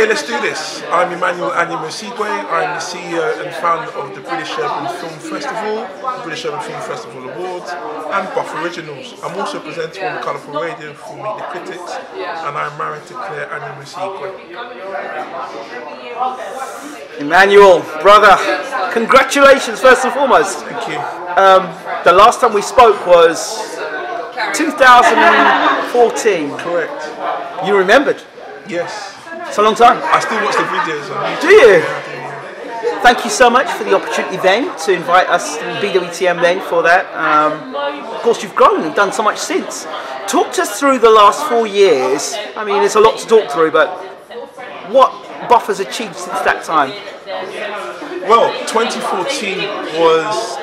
Okay, let's do this. I'm Emmanuel Anyiam-Osigwe. I'm the CEO and founder of the British Urban Film Festival, the British Urban Film Festival Awards, and Buff Originals. I'm also a presenter on the Colourful Radio for Meet the Critics, and I'm married to Claire Anyiam-Osigwe. Emmanuel, brother, congratulations first and foremost. Thank you. The last time we spoke was 2014. Correct. You remembered? Yes. It's a long time. I still watch the videos on YouTube. Do you? Yeah. Thank you so much for the opportunity then to invite us to BWTM then for that. Of course, you've grown and done so much since. Talk to us through the last 4 years. I mean, there's a lot to talk through, but what Buff has achieved since that time? Well, 2014 was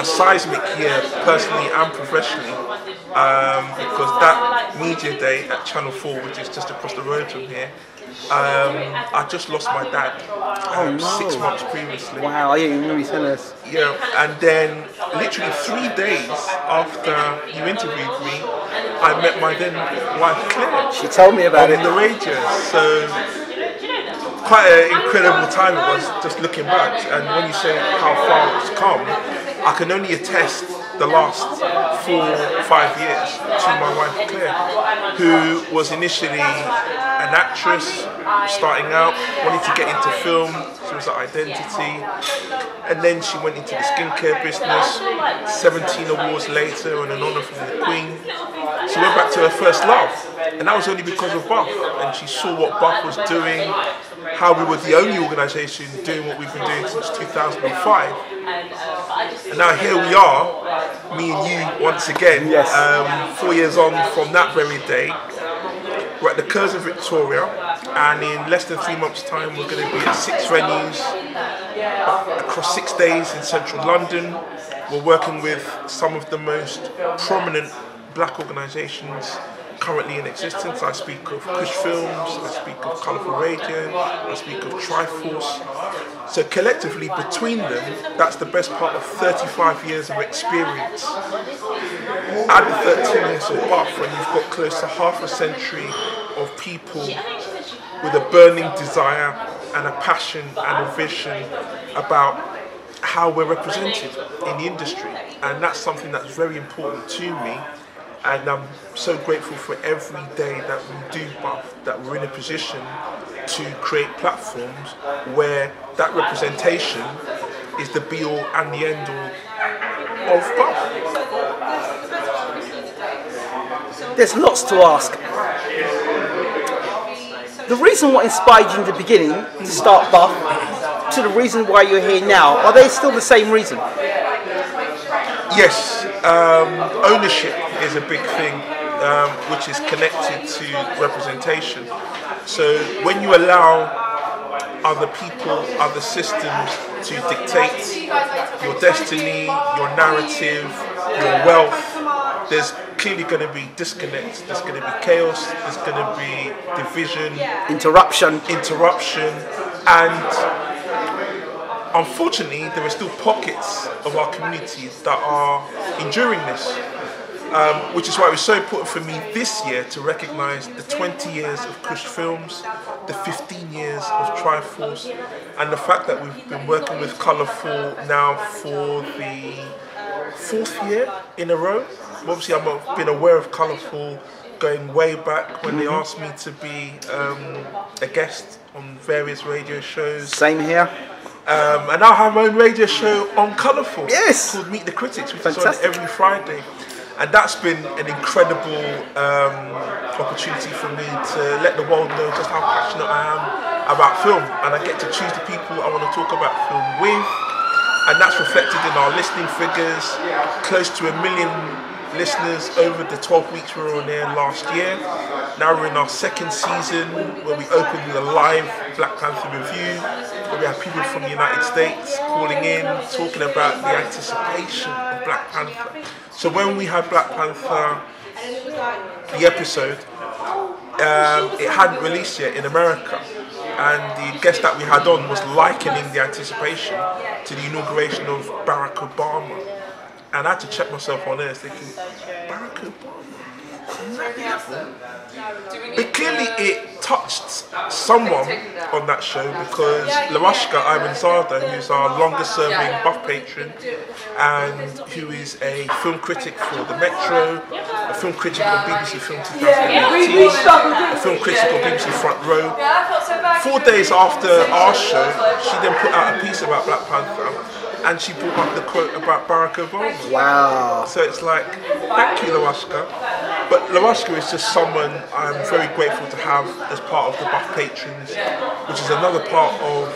a seismic year, personally and professionally, because that media day at Channel 4, which is just across the road from here, I just lost my dad 6 months previously. Wow, I didn't even know you said this. Yeah, and then literally 3 days after you interviewed me, I met my then wife Claire. She told me about it on the radio. So quite an incredible time it was, just looking back. And when you say how far it's come, I can only attest the last 4 or 5 years to my wife Claire, who was initially an actress starting out, wanted to get into film. She was at Identity, and then she went into the skincare business. 17 awards later and an honour from the Queen, she went back to her first love, and that was only because of Buff. And she saw what Buff was doing, how we were the only organisation doing what we've been doing since 2005. And now here we are, me and you once again, yes. 4 years on from that very day. We're at the Curzon Victoria, and in less than 3 months' time we're going to be at 6 venues across 6 days in central London. We're working with some of the most prominent black organisations currently in existence. I speak of Kush Films, I speak of Colourful Radio, I speak of Triforce. So collectively between them, that's the best part of 35 years of experience. Add the 13 years of Buff, and you've got close to half a century of people with a burning desire and a passion and a vision about how we're represented in the industry. And that's something that's very important to me. And I'm so grateful for every day that we do Buff, that we're in a position to create platforms where that representation is the be-all and the end-all of Buff. There's lots to ask. The reason what inspired you in the beginning to start Buff to the reason why you're here now, are they still the same reason? Yes, ownership is a big thing, which is connected to representation. So when you allow other people, other systems to dictate your destiny, your narrative, your wealth, there's clearly going to be disconnect, there's going to be chaos, there's going to be division, interruption, and unfortunately, there are still pockets of our community that are enduring this, which is why it was so important for me this year to recognise the 20 years of Kush Films, the 15 years of Triforce, and the fact that we've been working with Colourful now for the 4th year in a row. Obviously, I've been aware of Colourful going way back when they asked me to be a guest on various radio shows. Same here. And now I have my own radio show on Colourful. Yes. Called Meet the Critics, which Fantastic. is on every Friday. And that's been an incredible opportunity for me to let the world know just how passionate I am about film. And I get to choose the people I want to talk about film with. And that's reflected in our listening figures, close to 1 million listeners over the 12 weeks we were on air last year. Now we're in our 2nd season, where we opened with a live Black Panther review, where we have people from the United States calling in, talking about the anticipation of Black Panther. So when we had Black Panther, the episode, it hadn't released yet in America. And the guest that we had on was likening the anticipation to the inauguration of Barack Obama. And I had to check myself on air, thinking, Barack Obama? Clearly it touched someone on that show, because Lawashka Ivanzada, who's our longest serving Buff patron and who is a film critic for the Metro, a film critic on BBC Film 2018, a film critic on BBC Front Row. 4 days after our show, she then put out a piece about Black Panther, and she brought up the quote about Barack Obama. Wow. So it's like, thank you, Lawashka. But Lawashka is just someone I'm very grateful to have as part of the Buff Patrons, which is another part of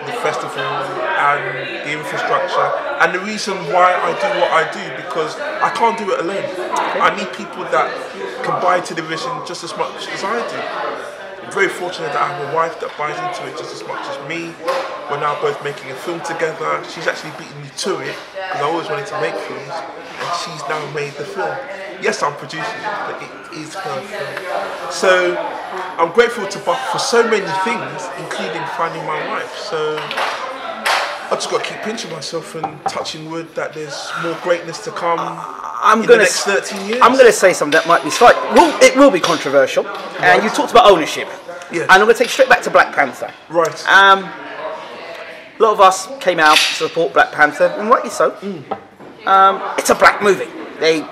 the festival and the infrastructure. And the reason why I do what I do, because I can't do it alone. I need people that can buy into the vision just as much as I do. I'm very fortunate that I have a wife that buys into it just as much as me. We're now both making a film together. She's actually beaten me to it, because I always wanted to make films, and she's now made the film. Yes, I'm producing it, but it is her film. So I'm grateful to Buff for so many things, including finding my wife. So I just got to keep pinching myself and touching wood that there's more greatness to come in the next 13 years. I'm going to say something that might be it will be controversial. And you talked about ownership. Yes. And I'm going to take you straight back to Black Panther. Right. A lot of us came out to support Black Panther, and rightly so. It's a black movie.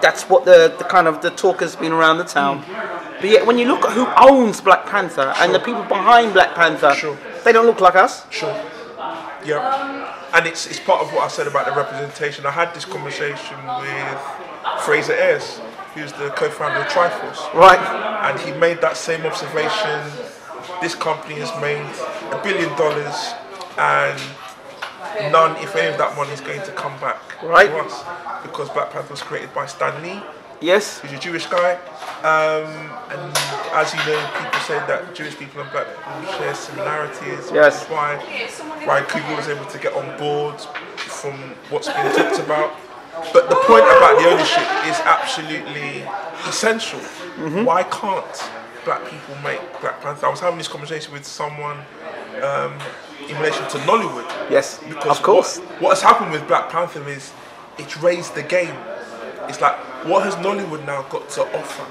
That's what the kind of the talk has been around the town. But yet, when you look at who owns Black Panther and the people behind Black Panther, they don't look like us. Sure. Yeah. And it's part of what I said about the representation. I had this conversation with Fraser Ayres, who's the co-founder of Triforce. Right. And he made that same observation. This company has made $1 billion, and none, if any of that money, is going to come back to us, because Black Panther was created by Stan Lee. Yes. Who's a Jewish guy, and as you know, people say that Jewish people and black people share similarities. Yes. Which is why Ryan Coogler was able to get on board from what's been talked about. But the point about the ownership is absolutely essential. Why can't black people make Black Panther? I was having this conversation with someone in relation to Nollywood. Yes, because of course. What has happened with Black Panther is it's raised the game. It's like, what has Nollywood now got to offer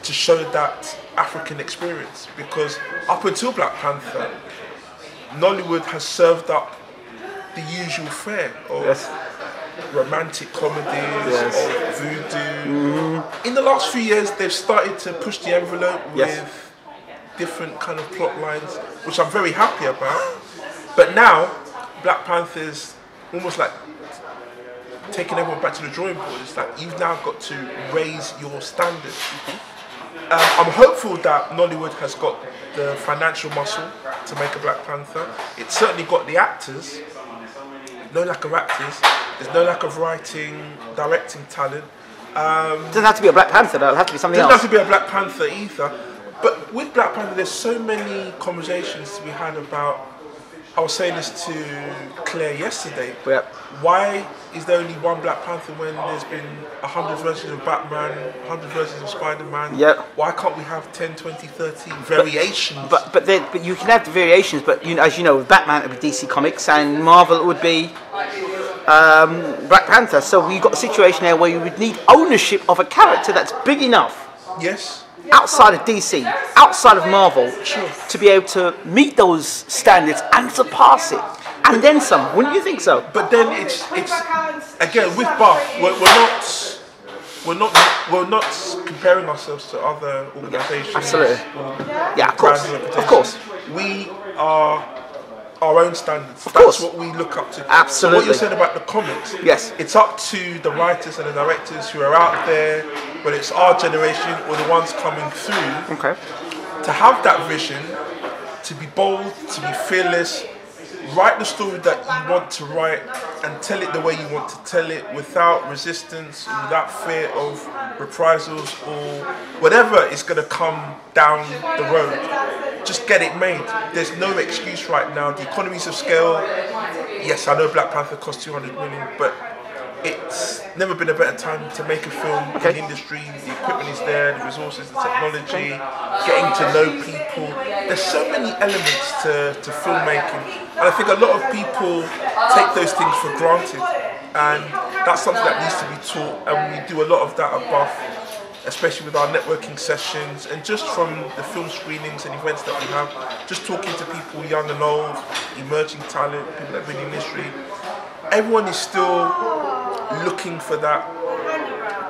to show that African experience? Because up until Black Panther, Nollywood has served up the usual fare of romantic comedies, of voodoo. In the last few years, they've started to push the envelope with different kind of plot lines, which I'm very happy about. But now, Black Panther's almost like taking everyone back to the drawing board. It's like, you've now got to raise your standards. I'm hopeful that Nollywood has got the financial muscle to make a Black Panther. It's certainly got the actors. No lack of actors. There's no lack of writing, directing talent. It doesn't have to be a Black Panther, though. It'll have to be something else. It doesn't have to be a Black Panther either. But with Black Panther, there's so many conversations to be had about. I was saying this to Claire yesterday. Why is there only one Black Panther when there's been 100 versions of Batman, 100 versions of Spider-Man? Why can't we have 10, 20, 30 variations? But you can have the variations, but as you know, with Batman it would be DC Comics, and Marvel it would be Black Panther. So you've got a situation there where you would need ownership of a character that's big enough. Yes. Outside of DC, outside of Marvel, to be able to meet those standards and surpass it, and then some. Wouldn't you think so? But then it's again with Buff, we're not comparing ourselves to other organisations. Absolutely. Yeah, of course. We are our own standards. That's what we look up to. Absolutely. So what you said about the comics, it's up to the writers and the directors who are out there, whether it's our generation or the ones coming through, to have that vision, to be bold, to be fearless, write the story that you want to write and tell it the way you want to tell it, without resistance, without fear of reprisals or whatever is going to come down the road. Just get it made. There's no excuse right now. The economies of scale, yes, I know Black Panther cost 200 million, but it's never been a better time to make a film in the industry. The equipment is there, the resources, the technology, getting to know people. There's so many elements to filmmaking, and I think a lot of people take those things for granted, and that's something that needs to be taught, and we do a lot of that at Buff. especially with our networking sessions and just from the film screenings and events that we have, just talking to people young and old, emerging talent, people that have been in history. Everyone is still looking for that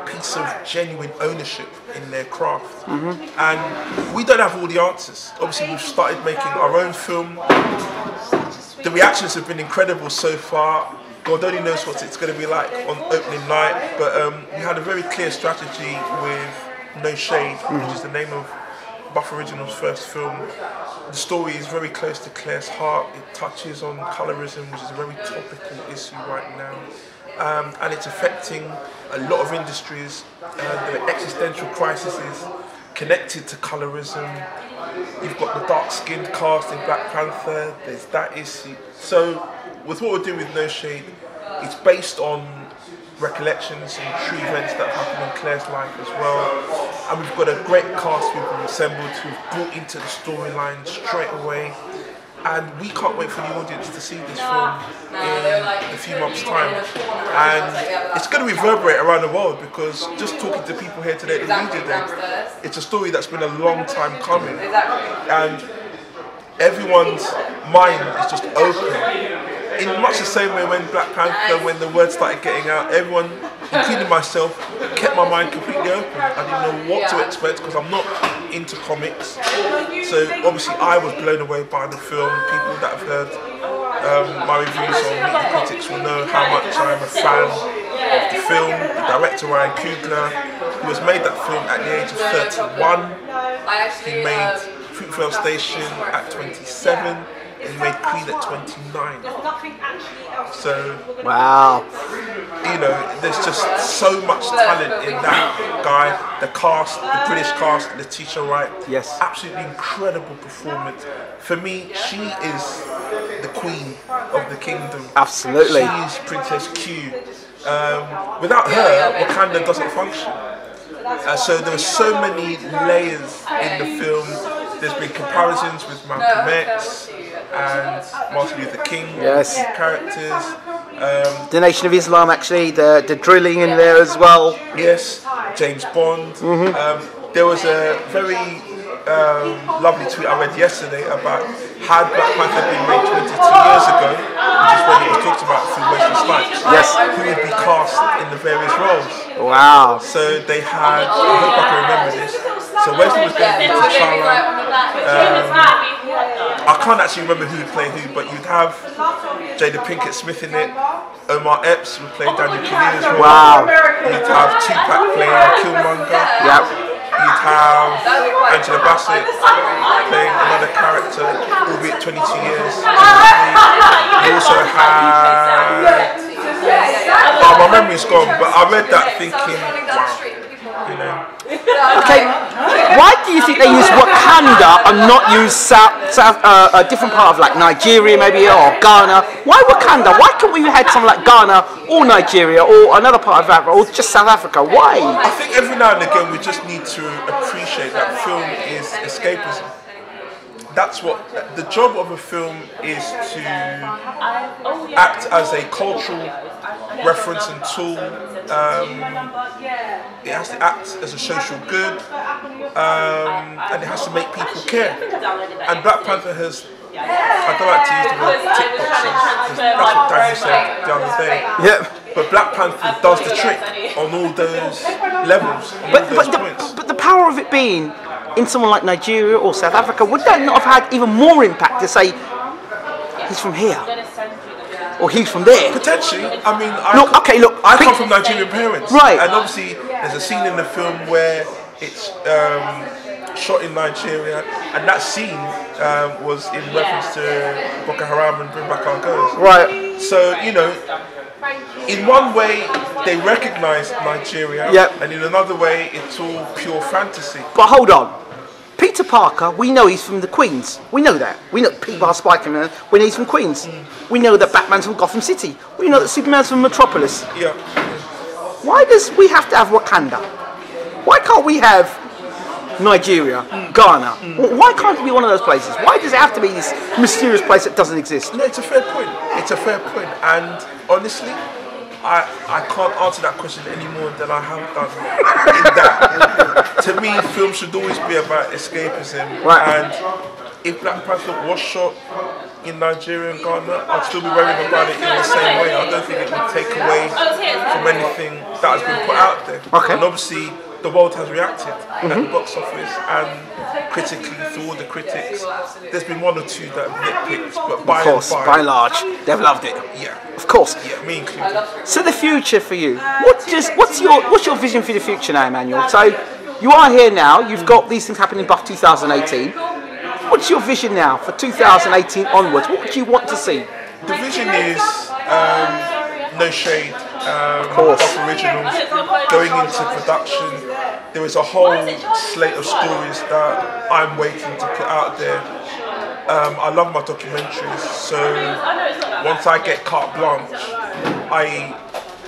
piece of genuine ownership in their craft. And we don't have all the answers. Obviously, we've started making our own film. The reactions have been incredible so far. God only knows what it's going to be like on opening night, but we had a very clear strategy with No Shade, which is the name of Buff Original's first film. The story is very close to Claire's heart. It touches on colorism, which is a very topical issue right now, and it's affecting a lot of industries. The existential crises connected to colorism. You've got the dark-skinned cast in Black Panther. There's that issue. So, with what we're doing with No Shade, it's based on recollections and true events that happened in Claire's life as well. And we've got a great cast we've assembled who've brought into the storyline straight away. And we can't wait for the audience to see this film in a few months' time. And it's going to reverberate around the world, because just talking to people here today at the Media Day, it's a story that's been a long time coming. And everyone's mind is just open. In much the same way when Black Panther, when the word started getting out, everyone, including myself, kept my mind completely open. I didn't know what to expect because I'm not into comics. So obviously I was blown away by the film. People that have heard my reviews on Meet the Critics will know how much I am a fan of the film. The director, Ryan Coogler, who has made that film at the age of 31. He made Fruitvale Station at 27. And he made Queen at 29. So, wow. You know, there's just so much talent in that guy. The cast, the British cast, Letitia Wright. Yes. Absolutely incredible performance. For me, she is the queen of the kingdom. Absolutely. She's Princess Q. Without her, Wakanda doesn't function. So there are so many layers in the film. There's been comparisons with Malcolm X and Martin Luther King characters. The Nation of Islam, actually, the drilling in there as well. Yes, James Bond. There was a very lovely tweet I read yesterday about had Black Panther been made 22 years ago, which is when it was talked about through Wesley Snipes, who would be cast in the various roles. Wow. So they had, I hope I can remember this, so Wesley was going to be T'Challa. I can't actually remember who would play who, but you'd have Jada Pinkett Smith in it. Omar Epps would play Daniel Kaluuya as well. Wow. You'd have Tupac playing Killmonger. Yep. You'd have Angela Bassett playing another character, albeit 22 years. You also had... Oh, my memory's gone, but I read that thinking, wow, you know. Okay, why do you think they use Wakanda and not use a different part of like Nigeria maybe, or Ghana? Why Wakanda? Why couldn't we have had something like Ghana or Nigeria or another part of Africa or just South Africa? Why? I think every now and again we just need to appreciate that film is escapism. That's what the job of a film is, to act as a cultural reference and tool. It has to act as a social good, and it has to make people care. And Black Panther has, I don't like to use the word tick boxes, because that's what Daniel said the other day. Yep. But Black Panther does the trick on all those levels, on all those points. But the power of it being in someone like Nigeria or South Africa, would that not have had even more impact to say, he's from here, or he's from there? Potentially. I mean, I come from Nigerian parents. Right. And obviously, there's a scene in the film where it's shot in Nigeria, and that scene was in reference to Boko Haram and Bring Back Our Girls. Right. So, you know, in one way, they recognise Nigeria, and in another way, it's all pure fantasy. But hold on. Peter Parker, we know he's from the Queens. We know that. We know people are spiking when he's from Queens. We know that Batman's from Gotham City. We know that Superman's from Metropolis. Yeah. Why does we have to have Wakanda? Why can't we have Nigeria, Ghana? Why can't it be one of those places? Why does it have to be this mysterious place that doesn't exist? No, it's a fair point. It's a fair point. And honestly, I can't answer that question any more than I have done. In that, to me, film should always be about escapism. Right. And if Black Panther was shot in Nigeria and Ghana, I'd still be worrying about it in the same way. I don't think it would take away from anything that has been put out there. Okay. And obviously, the world has reacted at the box office and critically, through all the critics. There's been one or two that have nitpicked, but by and large, they've loved it. Yeah. Of course. Yeah, me included. So the future for you, what's your vision for the future now, Emmanuel? So you are here now, you've got these things happening in Buff 2018. What's your vision now for 2018 onwards? What would you want to see? The vision is no shade, Buff originals going into production. There is a whole slate of stories that I'm waiting to put out there. I love my documentaries, so once I get carte blanche,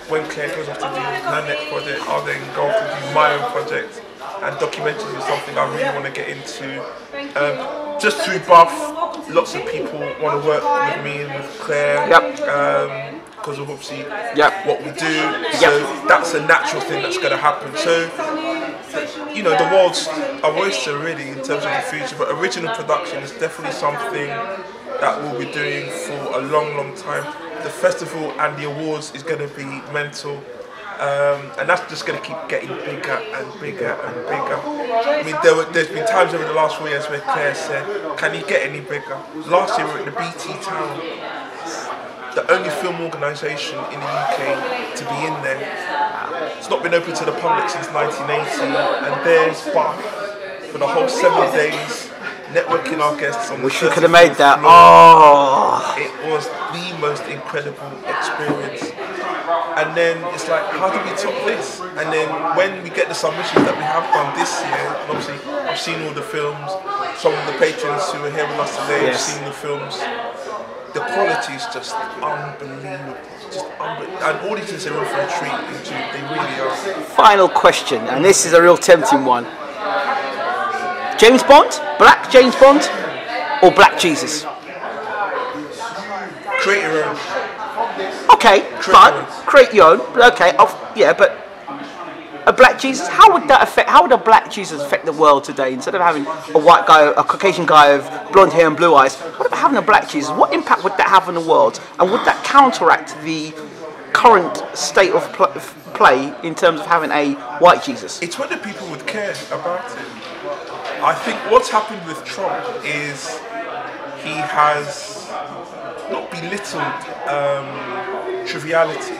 when Claire goes off to do her next project, I'll then go off to do my own project. And documentaries is something I really want to get into. Just through Buff, lots of people want to work with me and with Claire. Yep. Because of obviously Yep. what we do. So that's a natural thing that's going to happen. So, you know, the world's a oyster really in terms of the future, but original production is definitely something that we'll be doing for a long, long time. The festival and the awards is going to be mental. And that's just going to keep getting bigger and bigger and bigger. I mean, there's been times over the last 4 years where Claire said, can you get any bigger? Last year we were at the BT Town, the only film organisation in the UK to be in there. It's not been open to the public since 1980, and there's Buff for the whole 7 days, networking our guests on the Wish you could have made that. floor. Oh, It was the most incredible experience. And then it's like, how do we top this? And then when we get the submissions that we have done this year, and obviously I've seen all the films, some of the patrons who are here with us today have seen the films. The quality is just unbelievable. And audiences are in for a treat, they really are. final question, and this is a real tempting one. James Bond, Black James Bond, or Black Jesus? Create your own. Okay, fine. Create your own. Okay, but a Black Jesus. How would that affect? How would a Black Jesus affect the world today? Instead of having a white guy, a Caucasian guy with blonde hair and blue eyes, what about having a Black Jesus? What impact would that have on the world? And would that counteract the current state of play in terms of having a white Jesus? It's whether people would care about it. I think what's happened with Trump is he has not belittled triviality,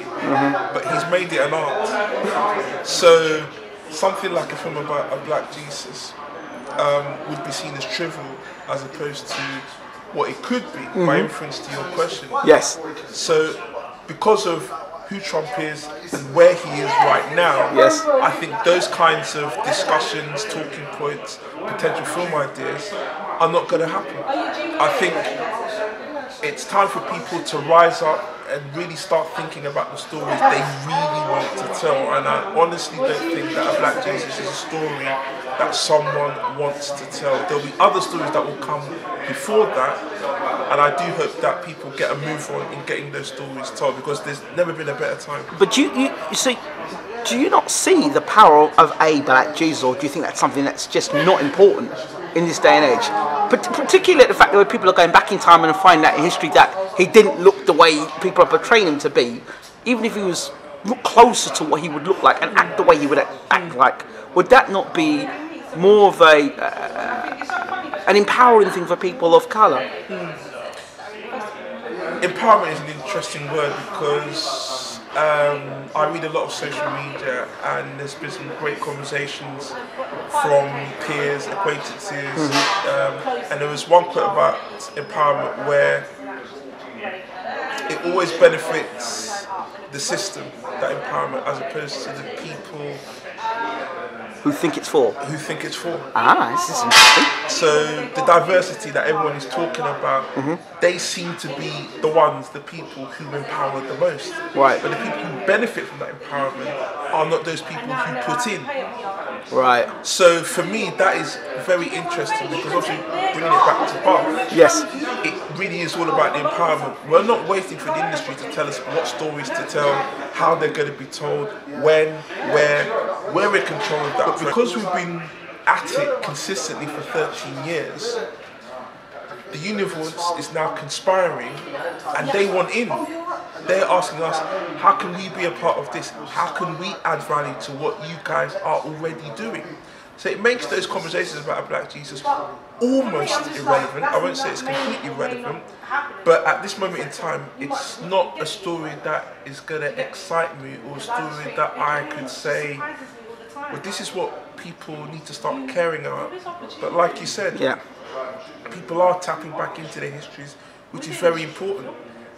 but he's made it an art. So something like a film about a Black Jesus would be seen as trivial as opposed to what it could be, by inference to your question. Yes. So because of who Trump is and where he is right now, Yes. I think those kinds of discussions, talking points, potential film ideas are not going to happen. I think it's time for people to rise up and really start thinking about the stories they really want to tell. And I honestly don't think that a Black Jesus is a story that someone wants to tell. There'll be other stories that will come before that, and I do hope that people get a move on in getting those stories told, because there's never been a better time. But you see, do you not see the power of a Black Jesus, or do you think that's something that's just not important in this day and age? Particularly the fact that people are going back in time and finding out in history that he didn't look the way people are portraying him to be, even if he was look closer to what he would look like and act the way he would act like. Would that not be more of an empowering thing for people of colour? Empowerment is an interesting word, because I read a lot of social media, and there's been some great conversations from peers, acquaintances, and there was one quote about empowerment where it always benefits the system, that empowerment, as opposed to the people Who think it's for? who think it's for. Ah, this is interesting. So the diversity that everyone is talking about, they seem to be the ones, the people who empower the most. Right. But the people who benefit from that empowerment are not those people who put in. Right. So for me, that is very interesting because obviously bringing it back to Bath, Yes. it really is all about the empowerment. We're not waiting for the industry to tell us what stories to tell, how they're going to be told, when, where. We're in control of that. But because we've been at it consistently for 13 years, the universe is now conspiring and they want in. They're asking us, how can we be a part of this? How can we add value to what you guys are already doing? So it makes those conversations about a Black Jesus almost irrelevant. I won't say it's completely irrelevant, but at this moment in time, it's not a story that is going to excite me or a story that I could say, well, this is what people need to start caring about. But like you said, yeah, people are tapping back into their histories, which is very important.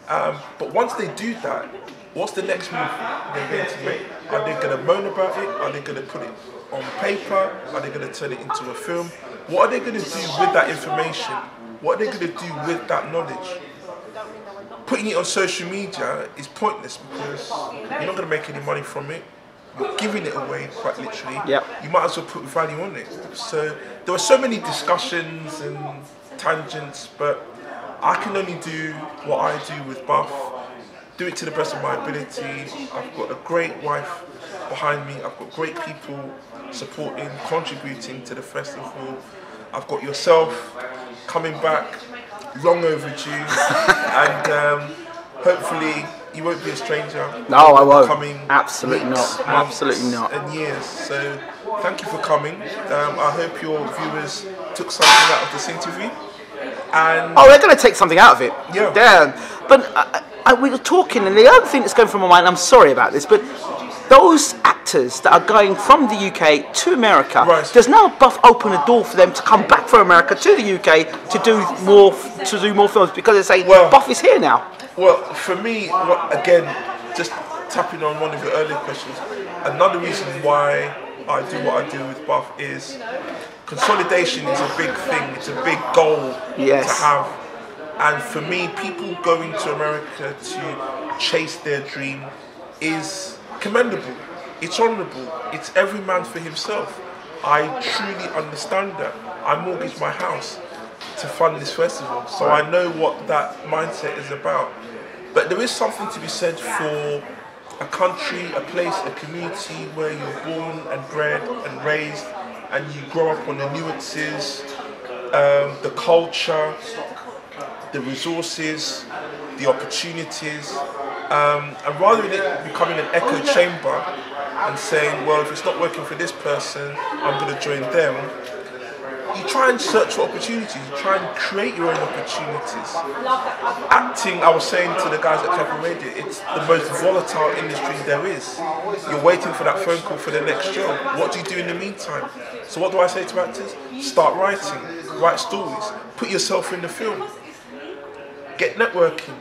But once they do that, what's the next move they're going to make? Are they going to moan about it? Are they going to put it on paper? Are they going to turn it into a film? What are they going to do with that information? What are they going to do with that knowledge? Putting it on social media is pointless because you're not going to make any money from it. You're giving it away, quite literally. Yep. You might as well put value on it. So there were so many discussions and tangents, but I can only do what I do with Buff, do it to the best of my ability. I've got a great wife behind me. I've got great people supporting, contributing to the festival. I've got yourself coming back, long overdue, and hopefully you won't be a stranger. No, I won't. Coming Absolutely weeks, not. months, Absolutely not. and years. So thank you for coming. I hope your viewers took something out of this interview. And oh, they're going to take something out of it. Yeah. Damn. But we were talking, and the other thing that's going through my mind, I'm sorry about this, but those actors that are going from the UK to America, right, does now Buff open a door for them to come back from America to the UK to do more films because they say, well, Buff is here now? Well, for me, again, just tapping on one of your earlier questions, another reason why I do what I do with Buff is consolidation is a big thing. It's a big goal to have. And for me, people going to America to chase their dream is commendable. It's honourable. It's every man for himself. I truly understand that. I mortgaged my house to fund this festival, so I know what that mindset is about. But there is something to be said for a country, a place, a community where you're born and bred and raised, and you grow up on the nuances, the culture, the resources, the opportunities, and rather than it becoming an echo chamber and saying, well, if it's not working for this person, I'm going to join them, you try and search for opportunities, you try and create your own opportunities. Acting, I was saying to the guys at Club Radio, it's the most volatile industry there is. You're waiting for that phone call for the next job. What do you do in the meantime? So what do I say to actors? Start writing, write stories, put yourself in the film, get networking,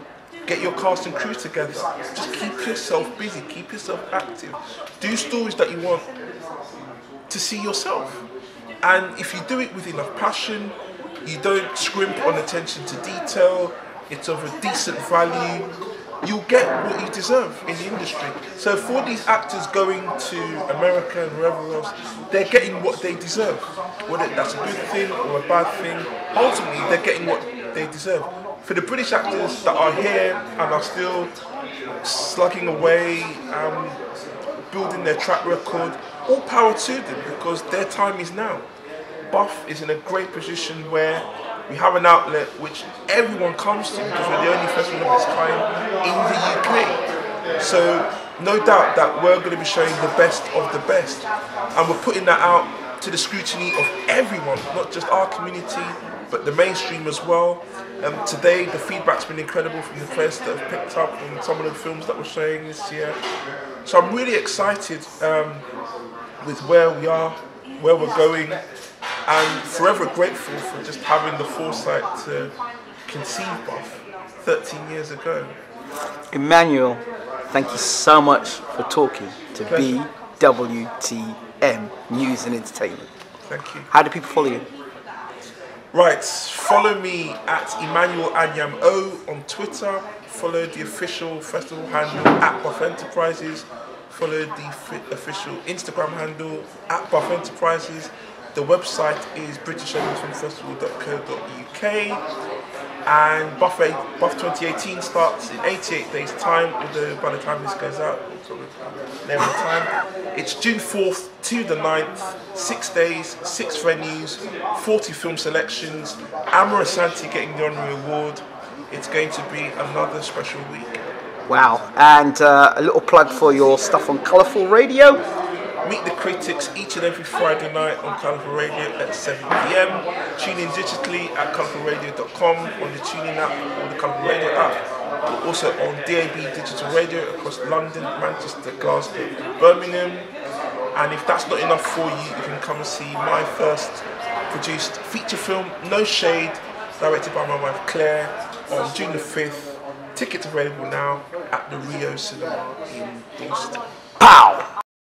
get your cast and crew together. Just keep yourself busy, keep yourself active. Do stories that you want to see yourself. And if you do it with enough passion, you don't scrimp on attention to detail, it's of a decent value, you'll get what you deserve in the industry. So for these actors going to America and wherever else, they're getting what they deserve. Whether that's a good thing or a bad thing, ultimately they're getting what they deserve. For the British actors that are here and are still slugging away, building their track record, all power to them because their time is now. Buff is in a great position where we have an outlet which everyone comes to because we're the only festival of its kind in the UK. So no doubt that we're going to be showing the best of the best, and we're putting that out to the scrutiny of everyone, not just our community but the mainstream as well. Today the feedback's been incredible from the press that have picked up on some of the films that we're showing this year. So I'm really excited with where we are, where we're going, and forever grateful for just having the foresight to conceive Buff 13 years ago. Emmanuel, thank you so much for talking to BWTM News and Entertainment. Thank you. How do people follow you? Right, follow me at Emmanuel Anyiam-O on Twitter. Follow the official festival handle at Buff Enterprises. follow the official Instagram handle at Buff Enterprises. The website is britishfilmfestival.co.uk, and Buff 2018 starts in 88 days time, although by the time this goes out, never time. It's June 4th to the 9th, 6 days, 6 venues, 40 film selections, Amara Santi getting the honorary award. It's going to be another special week. Wow, and a little plug for your stuff on Colourful Radio. Meet the Critics each and every Friday night on Colourful Radio at 7 PM. Tune in digitally at colourfulradio.com on the TuneIn app or the Colourful Radio app. Also on DAB Digital Radio across London, Manchester, Glasgow, Birmingham. And if that's not enough for you, you can come and see my first produced feature film, No Shade, directed by my wife Claire, on June the 5th. Tickets available now at the Rio Cinema in Boston. Pow!